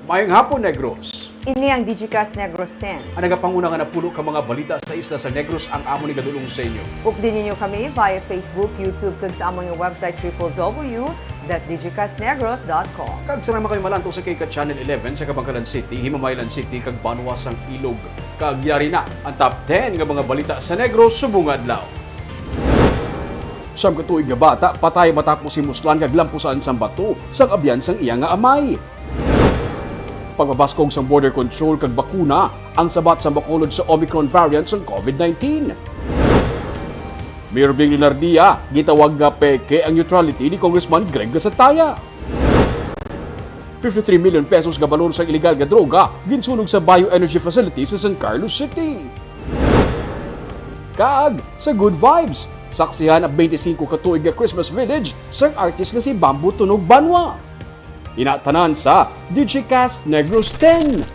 Mayang hapon, Negros. Ini ang Digicast Negros 10. Ang nagapanguna nga napulo ka mga balita sa isla sa Negros ang amo ni gadulong sa inyo. Updin ninyo kami via Facebook, YouTube, kag sa among website www.digicastnegros.com. Kag sarama kayo malanto sa kay ka Channel 11 sa Kabangkalan City, Himamaylan City, kag Banwas ang Ilog. Kagyari na ang top 10 nga mga balita sa Negros subong adlaw. Siyam katuig nga bata, patay matapos si Muslan kag lampusan sang bato sang abyan sang iya nga amay. Pagbabaskog sa border control kag bakuna ang sabat sa Bacolod sa Omicron variant ng COVID-19. Mayor Bing Linardia, gitawag nga peke ang neutrality ni Congressman Greg Gasataya. 53 million pesos nga balor sa illegal nga droga ginsunog sa bioenergy facility sa San Carlos City. Kag sa Good Vibes, saksihan ang 25 katuig nga Christmas Village sa artist nga si Bamboo Tunog Banwa. Inatanan sa Digicast Negros 10.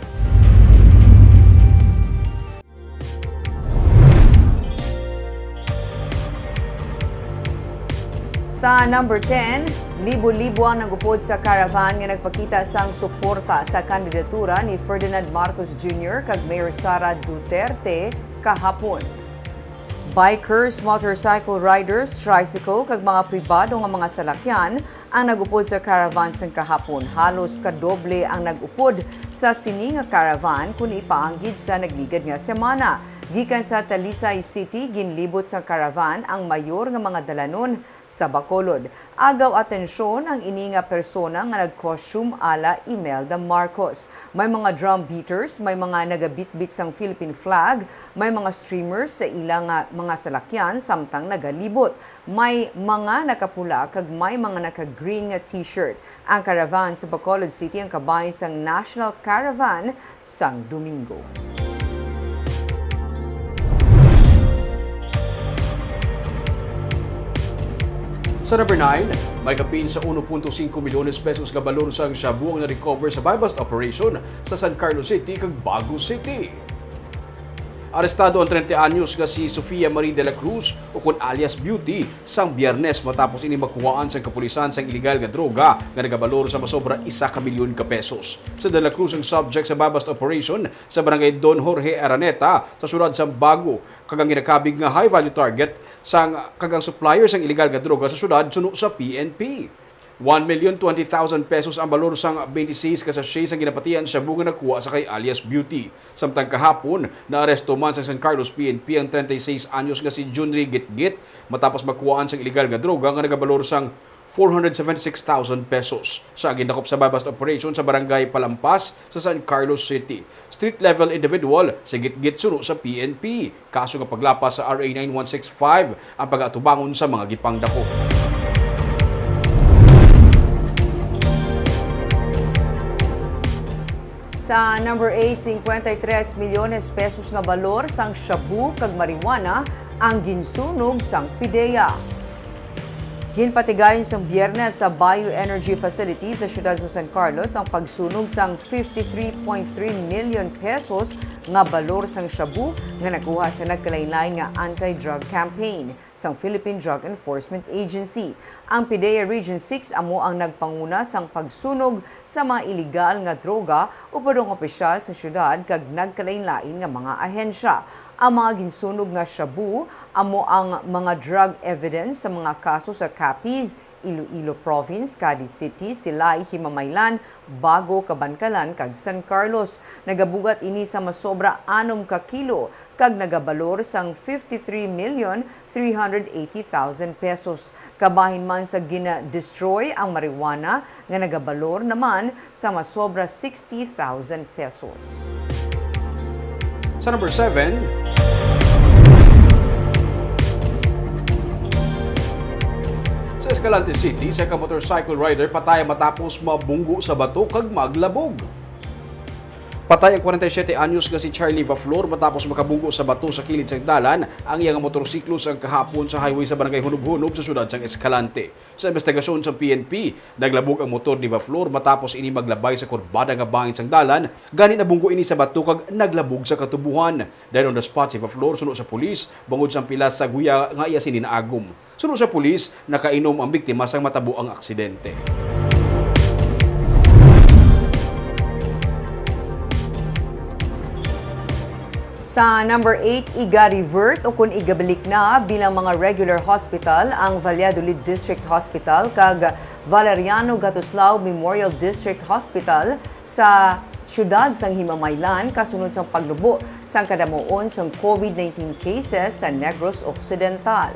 Sa number 10, libo-libo ang nagupod sa caravan nga nagpakita sang suporta sa kandidatura ni Ferdinand Marcos Jr. kag Mayor Sara Duterte kahapon. Bikers, motorcycle riders, tricycle kag mga pribado nga mga salakyan ang nagupod sa caravan sang kahapon. Halos kadoble ang nagupod sa sini nga caravan kun ipaanggid sa nagligad nga semana. Gikan sa Talisay City, ginlibot sa caravan ang mayor nga mga dalanon sa Bacolod. Agaw atensyon ang ini nga persona nga nag-costume ala Imelda Marcos. May mga drum beaters, may mga nagabitbit sang Philippine flag, may mga streamers sa ilang mga salakyan samtang nagalibot. May mga nakapula kag may mga naka-green nga t-shirt. Ang caravan sa Bacolod City ang kabay sang National Caravan sang Domingo. Sa number 9, may kapin sa 1.5 milyones pesos nga balor sang shabu ang na-recover sa buy-bust operation sa San Carlos City kag Bago City. Arestado ang 30 anyos nga si Sofia Marie de la Cruz o kun alias Beauty sang Biyernes matapos ini makuhaan sa kapulisan sang iligal nga droga nga nagabalor sa masobra 1 milyon ka pesos. Sa de la Cruz ang subject sa buy-bust operation sa barangay Don Jorge Araneta sa syudad sa Bago kagang ginakabig nga high-value target sang kagang supplier sang iligal nga droga sa syudad suno sa PNP. 1,020,000 pesos ang balor sang 26 ka sachet sang ginapatian siya bunga nakuha sa kay alias Beauty. Samtang kahapon, naaresto man sa San Carlos PNP ang 36 anyos nga si Junri Gitgit matapos makuhaan sang iligal nga droga nga nagabalor sang 476,000 pesos. Siya ginakop sa buy-bust operation sa barangay Palampas sa San Carlos City. Street-level individual si Gitgit suno sa PNP. Kaso nga paglapas sa RA 9165 ang pag-atubangon sa mga gipangdako. Sa number 8, 53 milyones pesos nga balor sang shabu kag marijuana ang ginsunog sang PIDEA. Ginpatigayon sang Biyernes sa bioenergy facility sa siyudad sa San Carlos ang pagsunog sang 53.3 million pesos nga balor sang shabu nga nakuha sa nagkalain-lain nga anti-drug campaign sang Philippine Drug Enforcement Agency. Ang PIDEA Region 6 amo ang nagpanguna sang pagsunog sa mga iligal nga droga upadong opisyal sa siyudad kag nagkalain-lain nga mga ahensya. Ang mga ginsunog nga shabu amo ang mga drug evidence sa mga kaso sa Capiz, Iloilo Province, Cadiz City, Silay, Himamaylan, Bago, Cabancalan kag San Carlos. Nagabugat ini sa masobra 6 ka kilo kag nagabalor sang 53,380,000 pesos. Kabahin man sa gina-destroy ang marijuana nga nagabalor naman sa masobra 60,000 pesos. Sa number 7, sa Escalante City, sa motorcycle rider patay matapos mabunggo sa bato kag maglabog. Patay ang 47 anyos nga si Charlie Vaflor matapos makabunggo sa bato sa kilid sang dalan ang iyang motorsiklo sang kahapon sa highway sa barangay Hunub-Hunub sa syudad sang Escalante. Sa investigasyon sa PNP, naglabog ang motor ni Vaflor matapos ini maglabay sa kurbada nga bangin sang dalan, gani nabunggo ini sa bato kag naglabog sa katubuhan. Dahil on the spot si Vaflor suno sa pulis bangod sa pilas sa guya nga iya sininaagom. Suno sa pulis, nakainom ang biktima sang matabo ang aksidente. Sa number 8, iga-revert o kung igabalik na bilang mga regular hospital ang Valladolid District Hospital kag Valeriano Gatuslao Memorial District Hospital sa siyudad sang Himamaylan kasunod sang paglubo sang kadamuon sang COVID-19 cases sa Negros Occidental.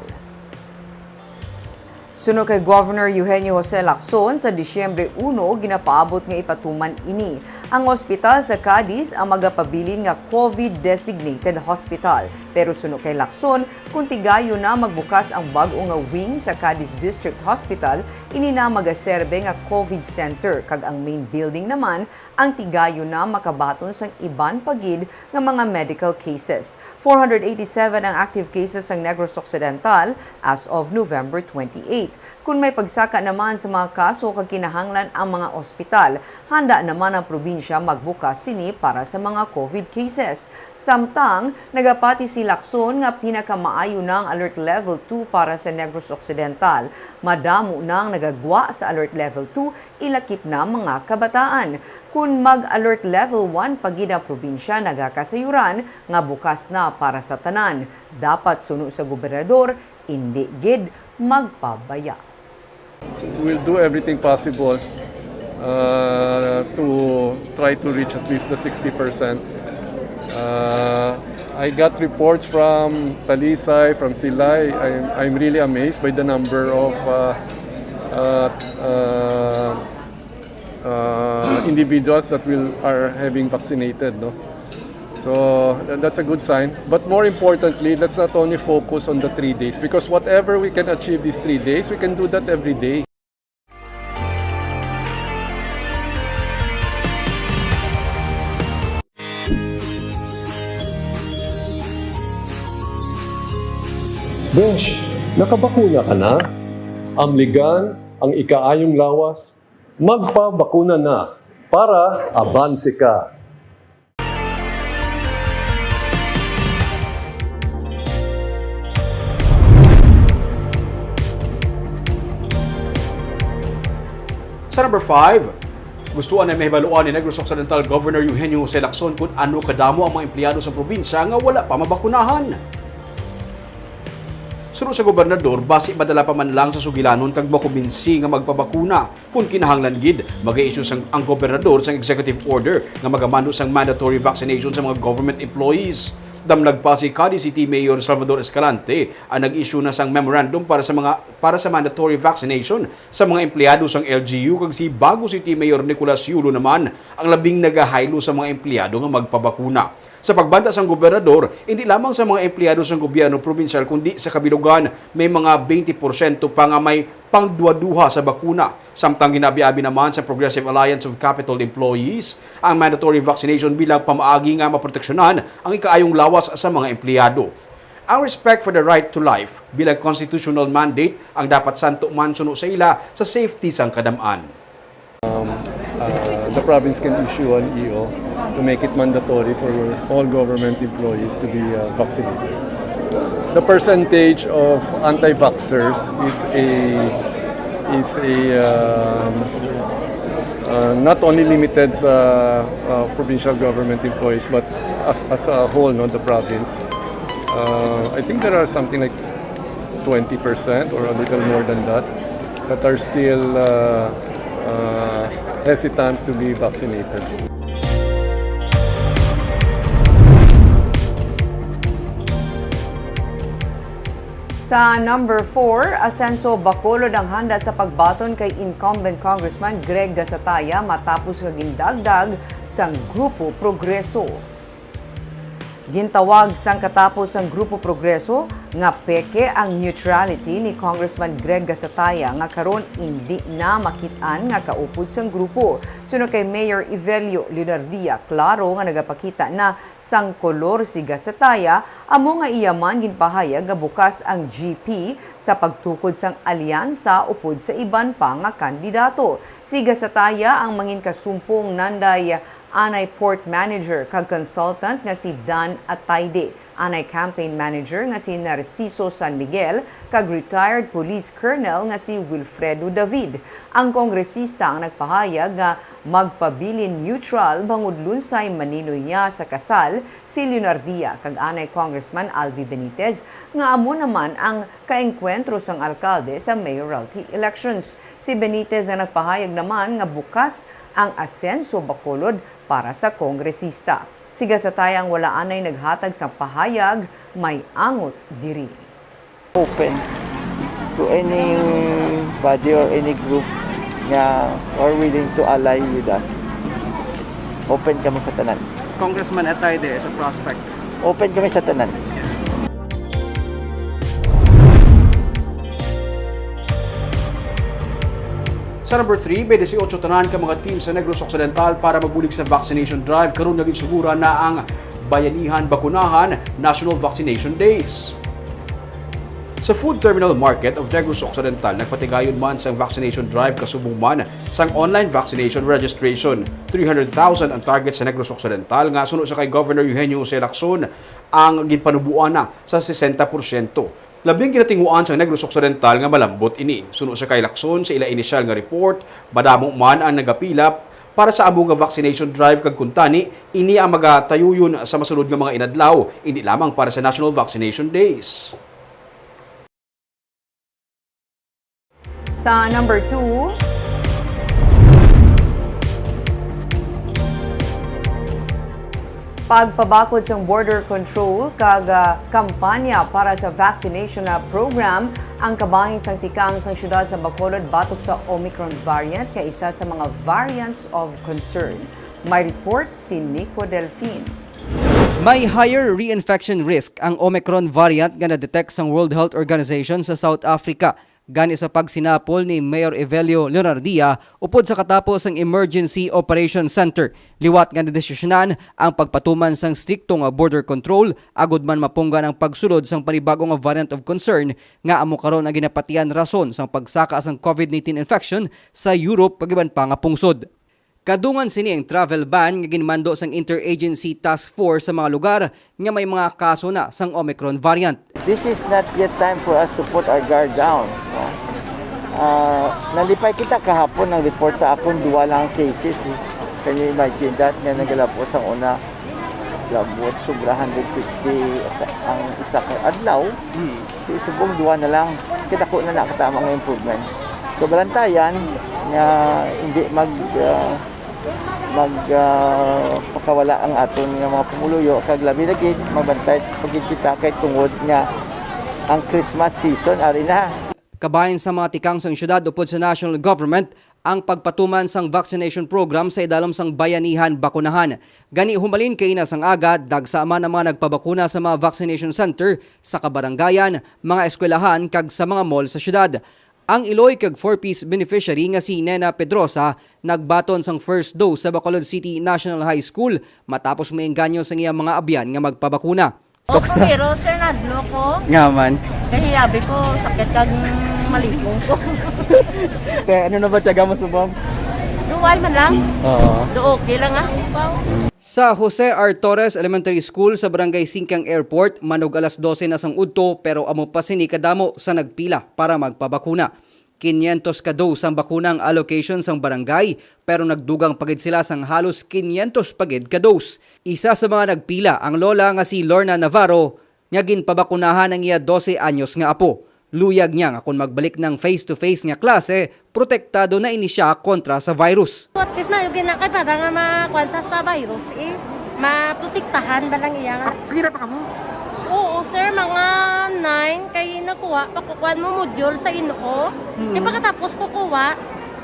Sunod kay Governor Eugenio Jose Lacson, sa Disyembre 1, ginapaabot nga ipatuman ini. Ang ospital sa Cadiz ang magapabilin nga COVID-designated hospital. Pero sunod kay Lacson, kung tigayo na magbukas ang bag-o nga wing sa Cadiz District Hospital, ini na magaserbe nga COVID center. Kag ang main building naman, ang tigayo na makabaton sang iban pagid nga mga medical cases. 487 ang active cases sang Negros Occidental as of November 28. Kung may pagsaka naman sa mga kaso kag kinahanglan ang mga ospital, handa naman ang probinsya magbukas sini para sa mga COVID cases. Samtang, nagapati si Lacson nga pinakamaayo ng Alert Level 2 para sa Negros Occidental. Madamo nang nagagwa sa Alert Level 2, ilakip na mga kabataan. Kung mag-Alert Level 1 pagid ang probinsya nagakasayuran nga bukas na para sa tanan. Dapat suno sa gobernador, hindi gid magpabaya. We'll do everything possible to try to reach at least the 60%. I got reports from Talisay, from Silay. I'm really amazed by the number of individuals that are having vaccinated. No? So that's a good sign. But more importantly, let's not only focus on the 3 days, because whatever we can achieve these 3 days, we can do that every day. Besh, nakabakuna ka na? Amligan ang ikaayong lawas? Magpabakuna na para abanse ka. Sa number 5, gustuan na may baluan ni Negros Occidental Governor Eugenio Jose Lacson kung ano kadamo ang mga empleyado sa probinsya nga wala pa mabakunahan. Sunod sa gobernador, basi madala pa man lang sa sugilanon kag makumbinsi nga magpabakuna. Kung kinahanglan gid, mag-i-issue ang gobernador sang executive order nga magamando sang mandatory vaccination sa mga government employees. Damlag pa si Cadiz City Mayor Salvador Escalante ang nag-issue na sang memorandum para sa mandatory vaccination sa mga empleyado sang LGU, kag si Bago City Mayor Nicolas Yulo naman ang labing nagahaylo sa mga empleyado nga magpabakuna. Sa pagbanta sang gobernador, hindi lamang sa mga empleyado sang gobyerno probinsyal kundi sa kabilugan may mga 20% pa nga may pangduwa-duha sa bakuna. Samtang ginabi-abi naman sa Progressive Alliance of Capital Employees ang mandatory vaccination bilang pamaagi nga maproteksyonan ang ikaayong lawas sa mga empleyado. Ang respect for the right to life bilang constitutional mandate ang dapat santo mansuno sa ila sa safety sang kadam-an. The province can issue an EO to make it mandatory for all government employees to be vaccinated. The percentage of anti-vaxxers is not only limited sa provincial government employees but as a whole, no, the province. I think there are something like 20% or a little more than that are still hesitant to be vaccinated. Sa number 4, Asenso Bacolod ang handa sa pagbaton kay incumbent Congressman Greg Gasataya matapos kagindagdag sang Grupo Progreso. Gintawag sang katapos ang Grupo Progreso nga peke ang neutrality ni Congressman Greg Gasataya nga karon hindi na makitaan nga kaupod sang grupo. Sunod kay Mayor Evelio Leonardia, klaro nga nagapakita na sang kolor si Gasataya, amo nga iyaman ginpahayag nga bukas ang GP sa pagtukod sang alyansa upod sa iban pa nga kandidato. Si Gasataya ang mangin kasumpong nanday anay port manager kag consultant nga si Dan Atayde. Anay campaign manager nga si Narciso San Miguel kag retired police colonel nga si Wilfredo David. Ang kongresista ang nagpahayag nga magpabilin neutral bangod lunsay maninoy niya sa kasal si Leonardia kag anay Congressman Albi Benitez nga amo naman ang kaengkwentro sang alkalde sa mayoralty elections. Si Benitez ang nagpahayag naman nga bukas ang asenso Bacolod para sa kongresista. Siga sa tayang wala anay naghatag sa pahayag, may angot diri. Open to anybody or any group nga are willing to ally with us. Open kami sa tanan. Congressman Atayde is a prospect. Open kami sa tanan. Sa number 3, may 18 tanan ka mga team sa Negros Occidental para mabulig sa vaccination drive karon naging sugura na ang Bayanihan Bakunahan National Vaccination Days. Sa Food Terminal Market of Negros Occidental, nagpatigayon man sang vaccination drive kasubong man sang online vaccination registration. 300,000 ang target sa Negros Occidental nga sunod sa kay Governor Eugenio C. Lacson ang ginpanubuan na sa 60%. Labing ginatinguan sa Negros Occidental nga malambot ini. Suno sa kay Lacson sa ila inisyal nga report, madamo man ang nagapilap para sa among nga vaccination drive kag kuntani, ini ang magatayuyon sa masunod nga mga inadlaw, hindi lamang para sa National Vaccination Days. Sa number 2, pagpabakod sa border control kag kampanya para sa vaccination na program ang kabahin sang tikang sang syudad sa Bacolod batok sa Omicron variant kay isa sa mga variants of concern. May report si Nico Delfin. May higher reinfection risk ang Omicron variant nga na-detect sa World Health Organization sa South Africa. Gani sa pagsinapol ni Mayor Evelio Leonardia upod sa katapos ang Emergency Operation Center. Liwat nga nadesisyonan ang pagpatuman sang strikto nga border control agud man mapunggan ang pagsulod sang panibagong nga variant of concern nga amo karon ang ginapatian rason sang pagsaka sang COVID-19 infection sa Europe pagiban pa nga pungsod. Kadungan sini ang travel ban nga ginmando sang Interagency Task Force sa mga lugar nga may mga kaso na sang Omicron variant. This is not yet time for us to put our guard down. No? Nalipay kita kahapon ng report sa akong duwa lang ang cases. Can you imagine that? Nga nagalapos ang una. Labot, sobra 150 ang isa ka adlaw. Subong duwa na lang. Kita ko na nakatama ng improvement. So balantayan nga hindi pakawala ang aton nga mga pumuluyo kag labi lagi mabantay pagid kita kay tungod nga ang Christmas season ari na. Kabahin sa mga tikang sang syudad upod sa national government ang pagpatuman sang vaccination program sa idalom sang Bayanihan Bakunahan. Gani humalin kay ina sang agad dagsama na mga nagpabakuna sa mga vaccination center sa kabarangayan, mga eskwelahan kag sa mga mall sa syudad. Ang Iloy kag 4-piece beneficiary nga si Nena Pedrosa nagbaton sang first dose sa Bacolod City National High School matapos maengganyo sa iyang mga abyan nga magpabakuna. O pero sir, nadlo ko. Nga man. Kasi sabi ko, sakit kag malipong ko. Ano na ba tiyaga mo subong? Duwal man lang. Do okay lang ah. Sa Jose R. Torres Elementary School sa Barangay Singkang Airport, manog alas 12 na sang udto pero amo pa sini kadamo sa nagpila para magpabakuna. 500 ka dose ang bakunang allocation sang barangay pero nagdugang pagid sila sang halos 500 pagid ka dose. Isa sa mga nagpila ang lola nga si Lorna Navarro nga ginpabakunahan ang iya 12 anyos nga apo. Luyag niya nga kung magbalik ng face-to-face nga klase, protektado na ini siya kontra sa virus. At least na yung ginakay para nga makwansa sa virus eh. Maprotektahan ba lang iya nga. Pira pa ka mo? Oo sir, mga 9 kay nakuha. Pakukuhan mo module sa Inoo. Di pagkatapos kukuha,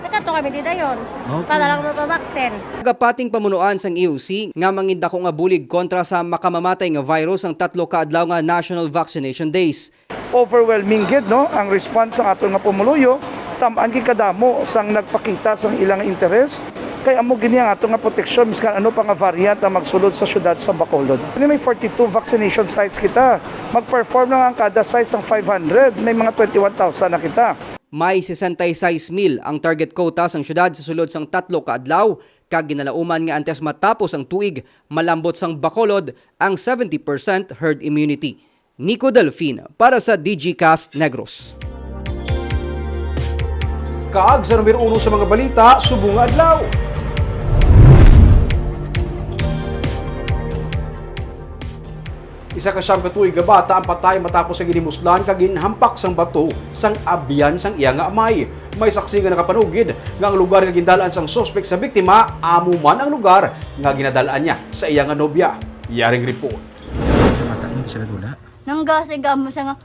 nakato kami di dayon. Para lang mapabaksin. Nagapating pamunuan sang EOC nga mangindako nga bulig kontra sa makamamatay nga virus ang 3 ka adlaw nga National Vaccination Days. Overwhelming gid no ang response sa ato nga pumuluyo, tam-an gid kadamo sang nagpakita sang ilang interes. Kay amo gini ang ato nga proteksyon miskan ano pa nga variant ang magsulod sa syudad sa Bacolod. May 42 vaccination sites kita. Mag-perform lang ang kada site sang 500, may mga 21,000 na kita. May 66,000 ang target quota sang syudad sa sulod sang 3 ka adlaw Kag ginalauman nga antes matapos ang tuig, malambot sang Bacolod ang 70% herd immunity. Nico Delfin para sa DGCast Negros. Kaag sa numero 1 sa mga balita, subong adlaw. Isa ka siyam katuig nga bata ang patay matapos sa ginimuslan kag ginhampak sang bato sang abyan sang iya nga amay. May saksi nga nakapanugid nga ang lugar nga gindalaan sang suspek sa biktima amo man ang lugar nga ginadalaan niya sa iya nga nobya. Yaring report. Sa mata niya, siya nadula. Nanggasig mo siya nga.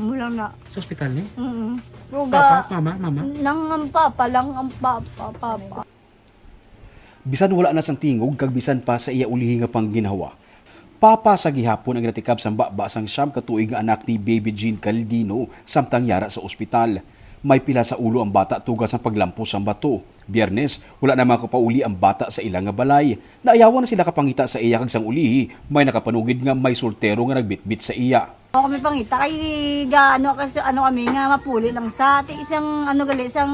Mulang na. Sa ospital niya? Ruga. Papa, mama. Nang papa lang ang papa. Bisan wala na sang tingog kag bisan pa sa iya ulihi nga pangginawa. Papa sa gihapon ang natikab sang baba sang siyam katuig nga anak ni Baby Jean Caldino samtang yara sa ospital. May pila sa ulo ang bata tugod sa paglampos sang bato. Biyernes, wala na makapauli ang bata sa ilang nga balay. Naayawan na sila kapangita sa iya kag sang ulihi. May nakapanugid nga may soltero nga nagbitbit sa iya. Ako kami pangita kay gaano kasi ano kami nga mapuli lang sa isang ano gali isang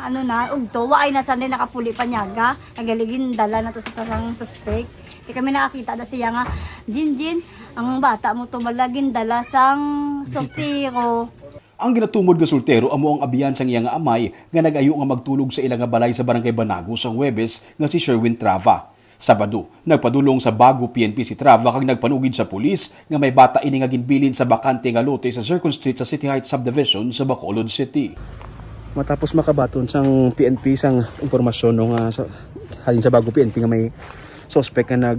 ano na ugto waay na sanay nakapuli pa niyaga. Nagaligin dala na to sa sarang suspect. Kami nakakita na siya nga, Jin, ang bata mo to malagin dala sang soltero. Ang ginatungod nga soltero amo ang abiyan sang iya nga amay nga nag-ayo nga magtulog sa ilang nga balay sa barangay Banago sa Huwebes nga si Sherwin Trava. Sabado, nagpadulong sa Bago PNP si Trava kag nagpanugid sa pulis nga may bata ini nga ginbilin sa bakante nga lote sa Circle Street sa City Heights Subdivision sa Bacolod City. Matapos makabaton sang PNP sang impormasyon no nga halin sa Bago PNP nga may suspect nga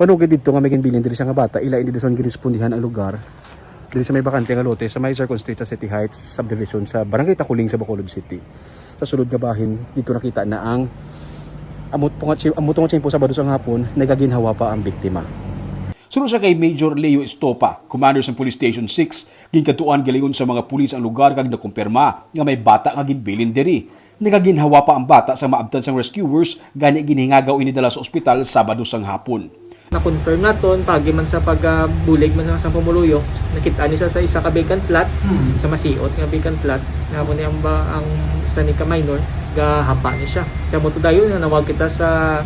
panugid dito nga may ginbilin diri sa nga bata, ila hindi doon girespondihan ang lugar. Diri sa may bakante nga lote sa may Circle Street sa City Heights Subdivision sa Barangay Takuling sa Bacolod City. Sa sulod nga bahin, dito nakita na ang amot nga tiyempo Sabado sa hapon, nagaginhawa pa ang biktima. Sunod siya kay Major Leo Estopa, commander sa Police Station 6, ginkatuan galingon sa mga pulis ang lugar kag nakumpirma nga may bata nga ginbilin diri. Nagaginhawa pa ang bata sa maabtan sang rescuers gani ginhingagaw inidala sa ospital Sabado sang hapon. Na-confirm naton pagi man sa pagbulig man sa pamuluyo, nakita ni siya sa isa ka vacant plot, sa masiot nga vacant plot, nga mo niya ang isa ni ka minor gahapa ni siya. Kaya mo to dayon nga nawag kita sa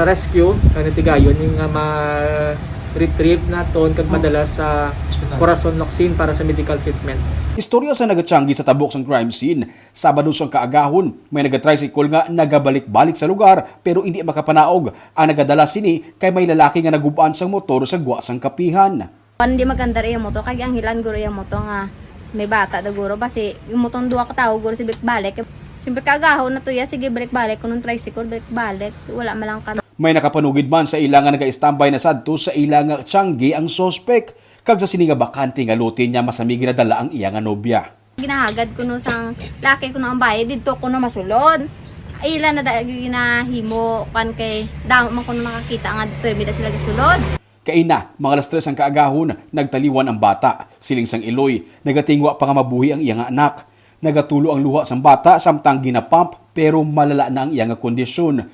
rescue kanang tigayon ning nga ma-retrieve naton kag madala sa Corazon Locsin para sa medical treatment. Istorya sa nagatsyanggi sa tabok sang crime scene. Sabado sang kaagahon, may nagatricycle nga nagabalik-balik sa lugar pero hindi makapanaog. Ang nagadala sini kay may lalaki nga nagubaan sang motor sa gwa sang kapihan. Hindi maganda rin yung moto, kaya ang hilan guro yung moto nga may bata da guro. Basi yung motong duwa ka tao guro si balik-balik. Siyempre kaagahon na to ya, sige balik-balik. Kung nung tricycle balik-balik, wala malang kami. May nakapanugid man sa ilang nga naga-standby na sadto sa ilang nga tiyanggi ang sospek. Kag sa sini nga bakante nga lote niya masami ginadala ang iya nga nobya. Ginahagad ko no sang laki ko no ang bayad dito ko no masulod. Ilan na dahil ginahimo kan kay damo man ko no nakakita nga permida sila gisulod. Kaina, mga alas 3 ang kaagahon, nagtaliwan ang bata. Siling sang Iloy, nagatingwa pa nga mabuhi ang iya nga anak. Nagatulo ang luha sang bata samtang ginapump pero malala na ang iya nga kondisyon.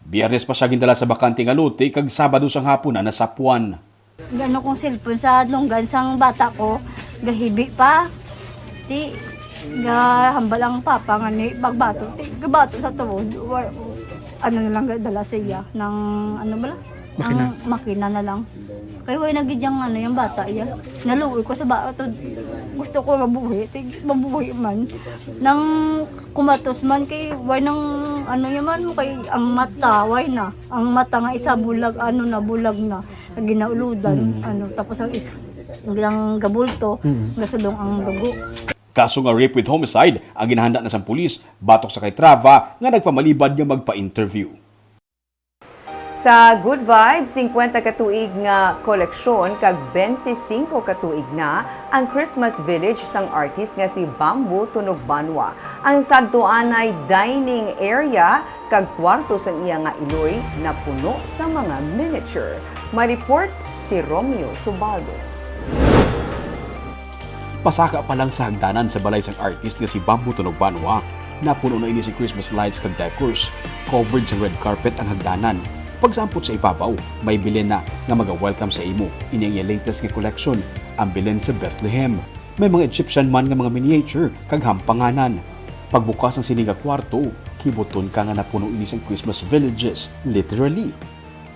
Biyernes pa siya gindala sa bakante nga lote kag Sabado sang hapon na nasapuan. Gano kong cellphone sa lunggan sang bata ko, gahibi pa. Ti, gahambal ang papa nga ni bagbato. Ti, gabato sa tuwod. Ano na lang dala siya ng ano bala? Makina. Ang makina na lang. Kaya way nagidyang ano yung bata iya. Naluoy ko sa bata. Gusto ko mabuhi. Ti, mabuhi man. Nang kumatos man kay way nang ano yaman mo kay ang mata way na. Ang mata nga isa bulag ano na bulag na. Ginauludan ano tapos ang isa ang gabulto gasudong ang dugo. Kaso nga rape with homicide ang ginahanda na sa pulis batok sa kay Trava nga nagpamalibad nga magpa-interview. Sa Good Vibes, 50 katuig nga koleksyon kag 25 katuig na ang Christmas Village sang artist nga si Bamboo Tunog Banwa. Ang sadtuan ay dining area kag kwarto sang iya nga Iloy na puno sa mga miniature. May report si Romeo Subaldo. Pasaka pa lang sa hagdanan sa balay sang artist nga si Bamboo Tunog Banwa. Napuno na ini si Christmas lights kag decors. Covered sa red carpet ang hagdanan. Pagsampot sa ibabaw, may bilin na nga mag-welcome sa imo. Ini ang latest nga collection, ang bilin sa Bethlehem. May mga Egyptian man nga mga miniature kag hampanganan. Pagbukas ng sini nga kwarto, kibuton ka nga napuno inis ang Christmas villages, literally.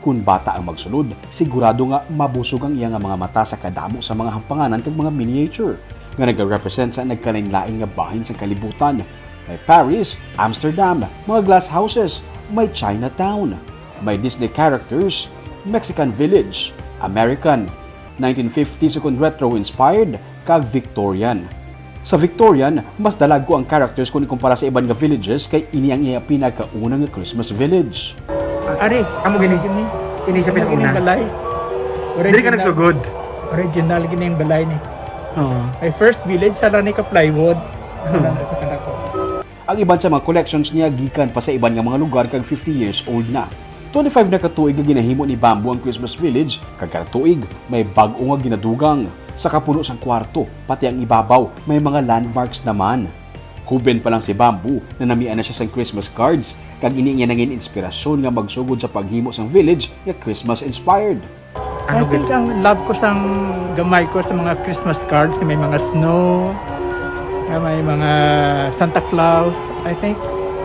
Kung bata ang magsulod, sigurado nga mabusog ang iya nga mga mata sa kadamo sa mga hampanganan kag mga miniature nga nag-represent sa nagkalain-lain nga bahin sa kalibutan. May Paris, Amsterdam, mga glass houses, may Chinatown, may Disney characters, Mexican Village, American, 1950s kung retro-inspired, kag Victorian. Sa Victorian, mas dalago ang characters kung ikumpara sa ibang nga villages kay ini ang iya pinakaunang nga Christmas village. Ari, Amo gini sa gini ang balay. Diri ka nagsugod. Original gini ang balay ni. Oo. My first village sa lani ka plywood. Sa kanako. Ang iban sa mga collections niya gikan pa sa iban nga mga lugar kag 50 years old na. 25 na katuig nga ginahimo ni Bamboo ang Christmas Village, kag kada tuig may bag-o nga ginadugang. Sa kapuno sang kwarto, pati ang ibabaw, may mga landmarks naman. Huben pa lang si Bamboo na namian na siya sa Christmas cards, kag ini niya nangin inspirasyon nga magsugod sa paghimo sang village nga Christmas inspired. I think ang love ko sang gamay ko sa mga Christmas cards, may mga snow, may mga Santa Claus. I think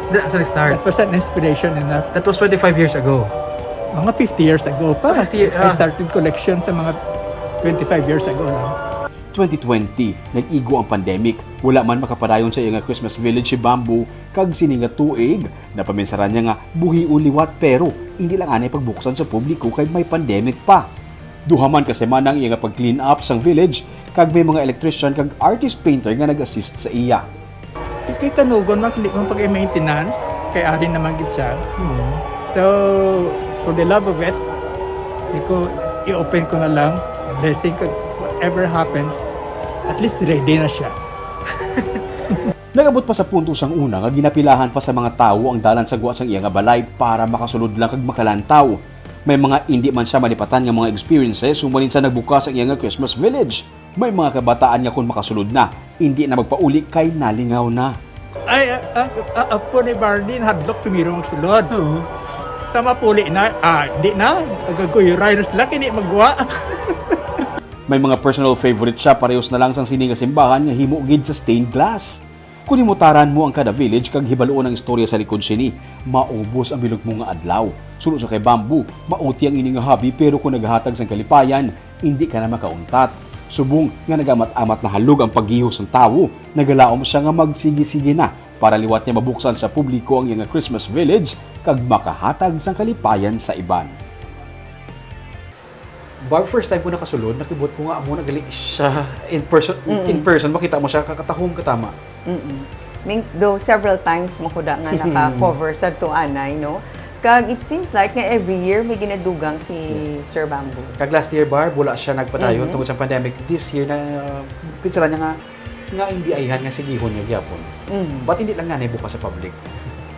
Sa start. that was an inspiration enough. That was 25 years ago. Mga 50 years ago pa. 50 I started collection sa mga 25 years ago lang. 2020, nag-igo ang pandemic. Wala man makapadayon sa iya nga Christmas village si Bamboo, kag sini nga tuig, napaminsaran niya nga buhi uliwat pero hindi lang anay pagbuksan sa publiko kay may pandemic pa. Duhaman kasi man ang iya nga pag-clean up sang village, kag may mga electrician kag artist painter nga nag-assist sa iya. Kay kanugon man kundi mong pag-maintenance, kay ari naman gid siya. So, for the love of it, i-open ko na lang. Blessing ko, whatever happens, at least ready na siya. Nagabot pa sa punto sang una nga ginapilahan pa sa mga tawo ang dalan sa guwa sang iya nga balay para makasulod lang kag makalantaw. May mga hindi man siya malipatan nga mga experiences sumalin sa nagbukas ang iya nga Christmas village. May mga kabataan nga kung makasulod na, hindi na magpauli kay nalingaw na. Ay, apo ni Barney, hadlok tumirong sulod. Sa mapuli na, di na, agaguyuray na sila, kini magwa. May mga personal favorite siya parehos na lang sang sini nga simbahan nga himo gid sa stained glass. Kung imutaran mo ang kada village kag hibaluon ang istorya sa likod sini, maubos ang bilog mo nga adlaw. Sulod sa kay Bamboo, mauti ang ini nga hobby pero kung naghatag sang kalipayan, hindi ka na makauntat. Subong nga nagamat-amat na halog ang paghihos ng tawo, nagalaom siya nga magsigi-sige na para liwat niya mabuksan sa publiko ang iyang Christmas village kag makahatag sang kalipayan sa iban. Barb, first time ko nakasulod, nakibot ko nga amo nagali siya in person makita mo siya kakatahom katama. Though several times makuda nga naka-cover sa tuanay, no? Kag it seems like nga every year may ginadugang si Sir Bamboo. Kag last year, Barb, wala siya nagpadayon tungkol sa pandemic. This year na pinsalan niya nga hindi ayhan nga sigihon niya gyapon. But hindi lang nga bukas sa public.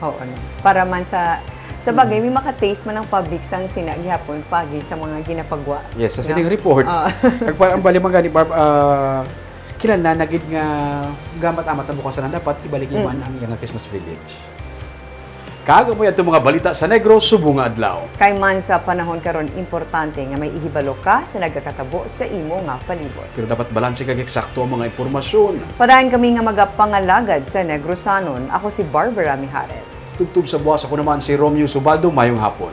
Oo, ano. Para man sa bagay, may maka-taste man ang public sang sinagyapon pagi sa mga ginapagwa. Yes, sa sining report. Kag parang bali man gani Barb, kilala na nagid nga gamat-amat na bukasan na dapat ibalik niyo man ang iyang Christmas village. Kaga mo yato mga balita sa Negros subong nga adlaw. Kay man sa panahon karon importante nga may ihibalo ka sa nagakatabo sa imo nga palibot. Pero dapat balanse kag eksakto ang mga impormasyon. Padayon kami nga magapangalagad sa Negrosanon. Ako si Barbara Mijares. Tugtog sa buwas ako naman si Romeo Subaldo, mayong hapon.